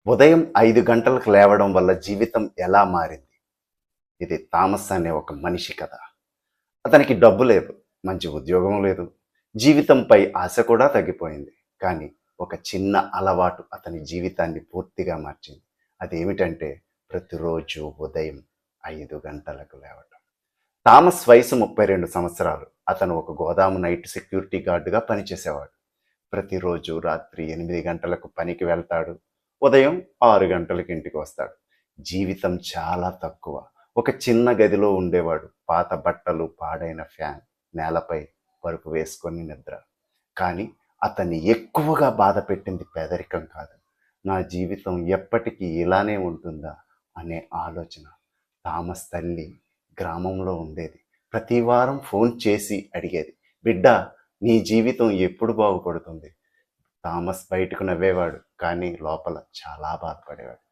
ఉదయం 5 గంటలకు లేవడం వల్ల జీవితం ఎలా మారింది? ఇది థామస్ అనే ఒక మనిషి కథ. అతనికి డబ్బు లేదు, మంచి ఉద్యోగం లేదు, జీవితంపై ఆశ కూడా తగ్గిపోయింది. కానీ ఒక చిన్న అలవాటు అతని జీవితాన్ని పూర్తిగా మార్చింది. అదేమిటంటే ప్రతిరోజు ఉదయం 5 గంటలకు లేవడం. థామస్ వయసు 32 సంవత్సరాలు. అతను ఒక గోదాము నైట్ సెక్యూరిటీ గార్డుగా పనిచేసేవాడు. ప్రతిరోజు రాత్రి 8 గంటలకు పనికి వెళ్తాడు. ఉదయం 6 గంటలకి ఇంటికి వస్తాడు. జీవితం చాలా తక్కువ. ఒక చిన్న గదిలో ఉండేవాడు. పాత బట్టలు, పాడైన ఫ్యాన్, నేలపై పరుపు వేసుకొని నిద్ర. కానీ అతన్ని ఎక్కువగా బాధ పెట్టింది పేదరికం కాదు. నా జీవితం ఎప్పటికీ ఇలానే ఉంటుందా అనే ఆలోచన. థామస్ తల్లి గ్రామంలో ఉండేది. ప్రతి వారం ఫోన్ చేసి అడిగేది, బిడ్డ, నీ జీవితం ఎప్పుడు బాగుపడుతుంది? థామస్ బయటకు నవ్వేవాడు, కానీ లోపల చాలా బాధపడేవాడు.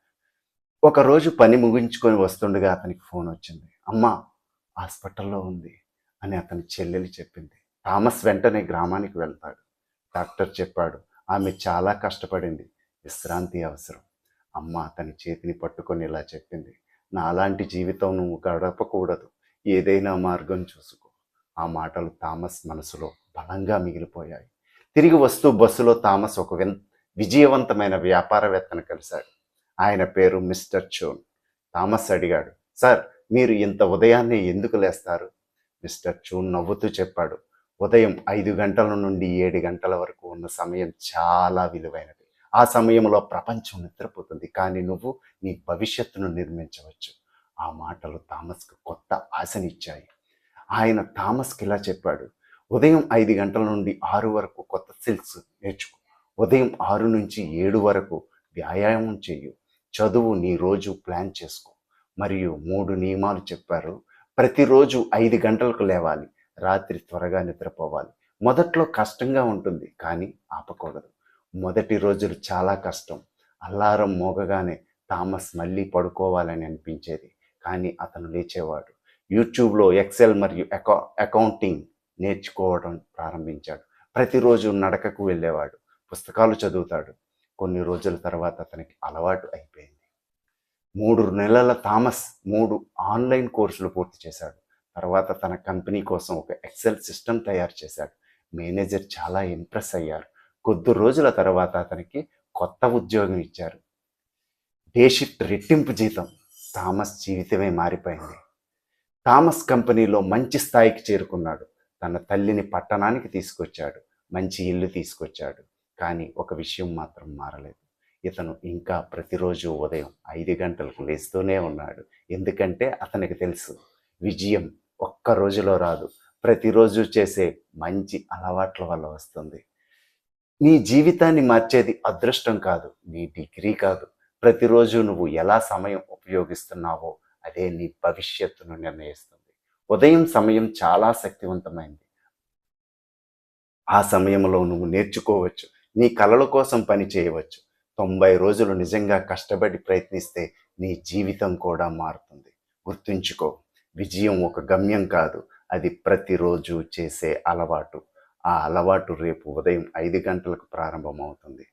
ఒకరోజు పని ముగించుకొని వస్తుండగా అతనికి ఫోన్ వచ్చింది. అమ్మా హాస్పిటల్లో ఉంది అని అతని చెల్లెలు చెప్పింది. థామస్ వెంటనే గ్రామానికి వెళ్తాడు. డాక్టర్ చెప్పాడు, ఆమె చాలా కష్టపడింది, విశ్రాంతి అవసరం. అమ్మ అతని చేతిని పట్టుకొని ఇలా చెప్పింది, నాలాంటి జీవితం నువ్వు గడపకూడదు, ఏదైనా మార్గం చూసుకో. ఆ మాటలు థామస్ మనసులో బలంగా మిగిలిపోయాయి. తిరిగి వస్తూ బస్సులో థామస్ ఒక విజయవంతమైన వ్యాపారవేత్తను కలిశాడు. ఆయన పేరు మిస్టర్ చూన్. థామస్ అడిగాడు, సార్, మీరు ఇంత ఉదయాన్నే ఎందుకు లేస్తారు? మిస్టర్ చూన్ నవ్వుతూ చెప్పాడు, ఉదయం 5 గంటల నుండి 7 గంటల వరకు ఉన్న సమయం చాలా విలువైనది. ఆ సమయంలో ప్రపంచం నిద్రపోతుంది, కానీ నువ్వు నీ భవిష్యత్తును నిర్మించవచ్చు. ఆ మాటలు థామస్కు కొత్త ఆశనిచ్చాయి. ఆయన థామస్కి ఇలా చెప్పాడు, ఉదయం 5 గంటల నుండి 6 వరకు కొత్త స్కిల్స్ నేర్చుకో. ఉదయం 6 నుంచి 7 వరకు వ్యాయామం చేయు. చదువు, నీ రోజు ప్లాన్ చేసుకో. మరియు 3 నియమాలు చెప్పారు. ప్రతిరోజు 5 గంటలకు లేవాలి, రాత్రి త్వరగా నిద్రపోవాలి. మొదట్లో కష్టంగా ఉంటుంది, కానీ ఆపకూడదు. మొదటి రోజులు చాలా కష్టం. అల్లారం మోగగానే థామస్ మళ్ళీ పడుకోవాలని అనిపించేది, కానీ అతను లేచేవాడు. యూట్యూబ్లో ఎక్సెల్ మరియు అకౌంటింగ్ నేర్చుకోవడం ప్రారంభించాడు. ప్రతిరోజు నడకకు వెళ్ళేవాడు, పుస్తకాలు చదువుతాడు. కొన్ని రోజుల తర్వాత అతనికి అలవాటు అయిపోయింది. 3 నెలల థామస్ 3 ఆన్లైన్ కోర్సులు పూర్తి చేశాడు. తర్వాత తన కంపెనీ కోసం ఒక ఎక్సెల్ సిస్టమ్ తయారు చేశాడు. మేనేజర్ చాలా ఇంప్రెస్ అయ్యారు. కొద్ది రోజుల తర్వాత అతనికి కొత్త ఉద్యోగం ఇచ్చారు. డే షిఫ్ట్, రెట్టింపు జీతం. థామస్ జీవితమే మారిపోయింది. థామస్ కంపెనీలో మంచి స్థాయికి చేరుకున్నాడు. తన తల్లిని పట్టణానికి తీసుకొచ్చాడు, మంచి ఇల్లు తీసుకొచ్చాడు. కానీ ఒక విషయం మాత్రం మారలేదు. ఇతను ఇంకా ప్రతిరోజు ఉదయం 5 గంటలకు లేస్తూనే ఉన్నాడు. ఎందుకంటే అతనికి తెలుసు, విజయం ఒక్క రోజులో రాదు, ప్రతిరోజు చేసే మంచి అలవాట్ల వల్ల వస్తుంది. నీ జీవితాన్ని మార్చేది అదృష్టం కాదు, నీ డిగ్రీ కాదు. ప్రతిరోజు నువ్వు ఎలా సమయం ఉపయోగిస్తున్నావో అదే నీ భవిష్యత్తును నిర్ణయిస్తుంది. ఉదయం సమయం చాలా శక్తివంతమైంది. ఆ సమయంలో నువ్వు నేర్చుకోవచ్చు, నీ కలల కోసం పని చేయవచ్చు. 90 రోజులు నిజంగా కష్టపడి ప్రయత్నిస్తే నీ జీవితం కూడా మారుతుంది. గుర్తుంచుకో, విజయం ఒక గమ్యం కాదు, అది ప్రతిరోజు చేసే అలవాటు. ఆ అలవాటు రేపు ఉదయం 5 గంటలకు ప్రారంభమవుతుంది.